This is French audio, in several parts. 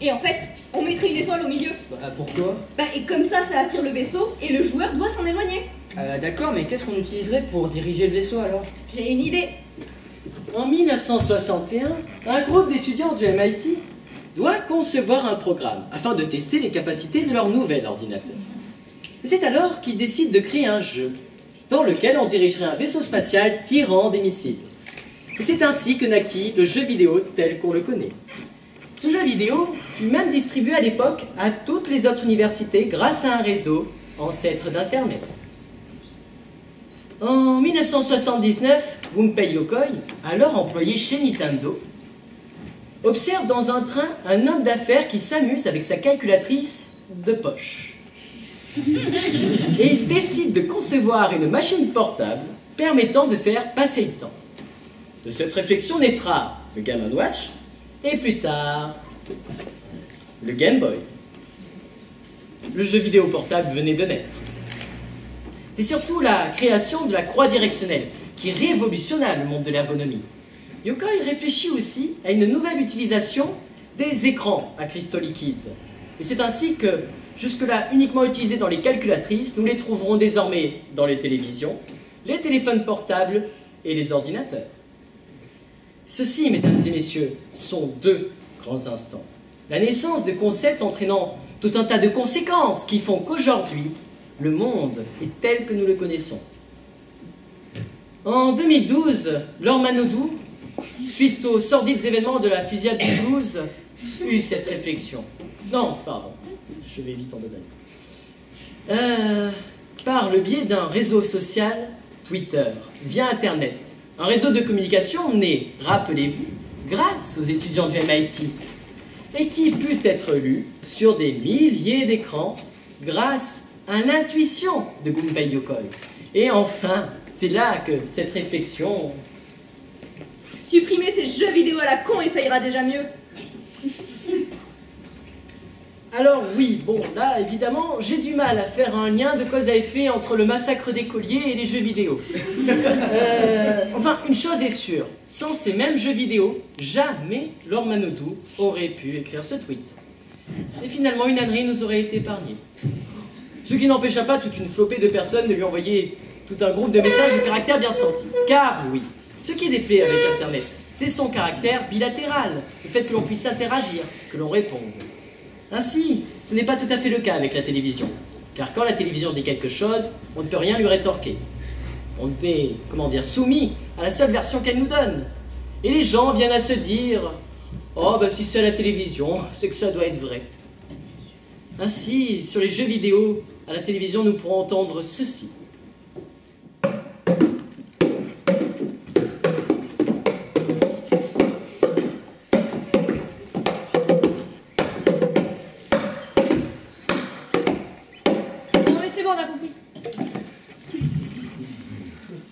Et en fait, on mettrait une étoile au milieu. Pourquoi? Et comme ça attire le vaisseau et le joueur doit s'en éloigner. D'accord, mais qu'est-ce qu'on utiliserait pour diriger le vaisseau alors? J'ai une idée. En 1961, un groupe d'étudiants du MIT doit concevoir un programme afin de tester les capacités de leur nouvel ordinateur. C'est alors qu'ils décident de créer un jeu dans lequel on dirigerait un vaisseau spatial tirant des missiles. Et c'est ainsi que naquit le jeu vidéo tel qu'on le connaît. Ce jeu vidéo fut même distribué à l'époque à toutes les autres universités grâce à un réseau ancêtre d'Internet. En 1979, Gunpei Yokoi, alors employé chez Nintendo, observe dans un train un homme d'affaires qui s'amuse avec sa calculatrice de poche. Et il décide de concevoir une machine portable permettant de faire passer le temps. De cette réflexion naîtra le Game & Watch et plus tard le Game Boy. Le jeu vidéo portable venait de naître. C'est surtout la création de la croix directionnelle qui révolutionna le monde de l'ergonomie. Yokoi réfléchit aussi à une nouvelle utilisation des écrans à cristaux liquides. Et c'est ainsi que, jusque-là uniquement utilisés dans les calculatrices, nous les trouverons désormais dans les télévisions, les téléphones portables et les ordinateurs. Ceci, mesdames et messieurs, sont deux grands instants. La naissance de concepts entraînant tout un tas de conséquences qui font qu'aujourd'hui, le monde est tel que nous le connaissons. En 2012, Laure Manodou, suite aux sordides événements de la fusillade de Toulouse, eut cette réflexion. Non, pardon, je vais vite en besogne. Par le biais d'un réseau social, Twitter, via Internet, un réseau de communication né, rappelez-vous, grâce aux étudiants du MIT, et qui put être lu sur des milliers d'écrans grâce à l'intuition de Gunpei Yokoi. Et enfin, c'est là que cette réflexion... Supprimez ces jeux vidéo à la con et ça ira déjà mieux. Alors oui, bon, là, évidemment, j'ai du mal à faire un lien de cause à effet entre le massacre d'écoliers et les jeux vidéo. Enfin, une chose est sûre, sans ces mêmes jeux vidéo, jamais Laure Manodou aurait pu écrire ce tweet. Et finalement, une ânerie nous aurait été épargnée. Ce qui n'empêcha pas toute une flopée de personnes de lui envoyer tout un groupe de messages au caractère bien senti. Car oui, ce qui déplaît avec Internet, c'est son caractère bilatéral, le fait que l'on puisse interagir, que l'on réponde. Ainsi, ce n'est pas tout à fait le cas avec la télévision. Car quand la télévision dit quelque chose, on ne peut rien lui rétorquer. On est, comment dire, soumis à la seule version qu'elle nous donne. Et les gens viennent à se dire « Oh, si c'est à la télévision, c'est que ça doit être vrai. » Ainsi, sur les jeux vidéo, à la télévision, nous pourrons entendre ceci.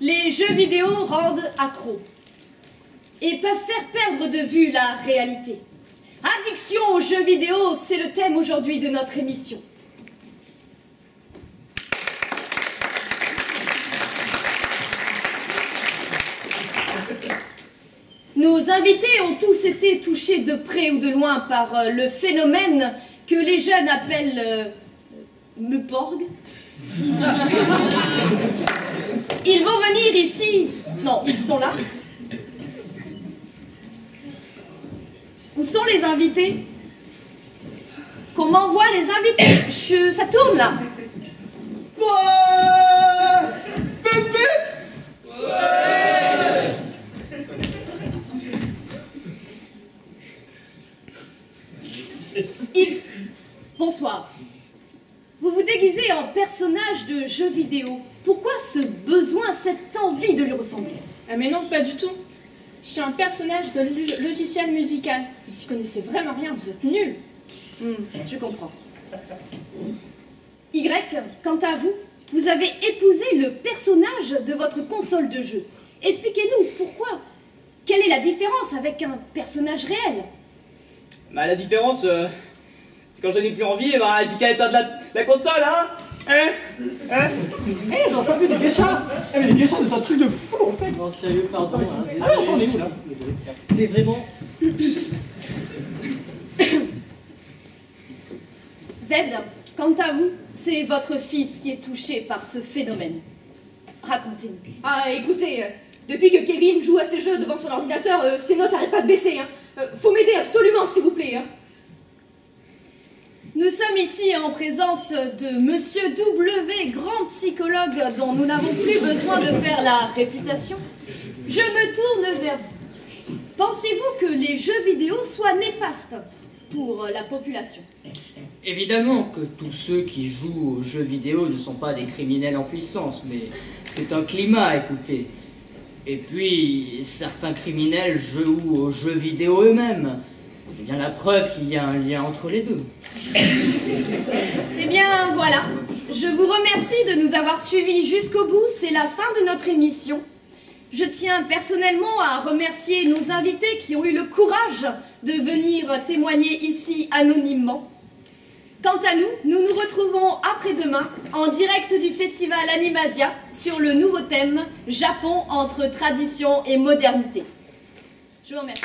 Les jeux vidéo rendent accro et peuvent faire perdre de vue la réalité. Addiction aux jeux vidéo, c'est le thème aujourd'hui de notre émission. Nos invités ont tous été touchés de près ou de loin par le phénomène que les jeunes appellent Meuporg. Ils vont venir ici. Non, ils sont là. Où sont les invités? Qu'on m'envoie les invités. Ça tourne là. X, bonsoir. Vous vous déguisez en personnage de jeu vidéo. Pourquoi ce besoin, cette envie de lui ressembler? Ah mais non, pas du tout. Je suis un personnage de logiciel musical. Vous n'y connaissez vraiment rien, vous êtes nuls. Je comprends. Y, quant à vous, vous avez épousé le personnage de votre console de jeu. Expliquez-nous pourquoi. Quelle est la différence avec un personnage réel? La différence, c'est quand j'en ai plus envie, j'ai qu'à éteindre la console, hein. J'ai enfin vu des geishas. Mais les geishas, c'est un truc de fou en fait. Non, sérieux, pardon. Attends, on est où là? T'es vraiment... Ted, quant à vous, c'est votre fils qui est touché par ce phénomène. Racontez-nous. Ah, écoutez, depuis que Kevin joue à ses jeux devant son ordinateur, ses notes n'arrêtent pas de baisser. Faut m'aider absolument, s'il vous plaît. Nous sommes ici en présence de Monsieur W, grand psychologue dont nous n'avons plus besoin de faire la réputation. Je me tourne vers vous. Pensez-vous que les jeux vidéo soient néfastes pour la population? Évidemment que tous ceux qui jouent aux jeux vidéo ne sont pas des criminels en puissance, mais c'est un climat, écoutez. Et puis, certains criminels jouent aux jeux vidéo eux-mêmes. C'est bien la preuve qu'il y a un lien entre les deux. Eh bien, voilà. Je vous remercie de nous avoir suivis jusqu'au bout. C'est la fin de notre émission. Je tiens personnellement à remercier nos invités qui ont eu le courage de venir témoigner ici anonymement. Quant à nous, nous nous retrouvons après-demain en direct du festival Animasia sur le nouveau thème « Japon entre tradition et modernité ». Je vous remercie.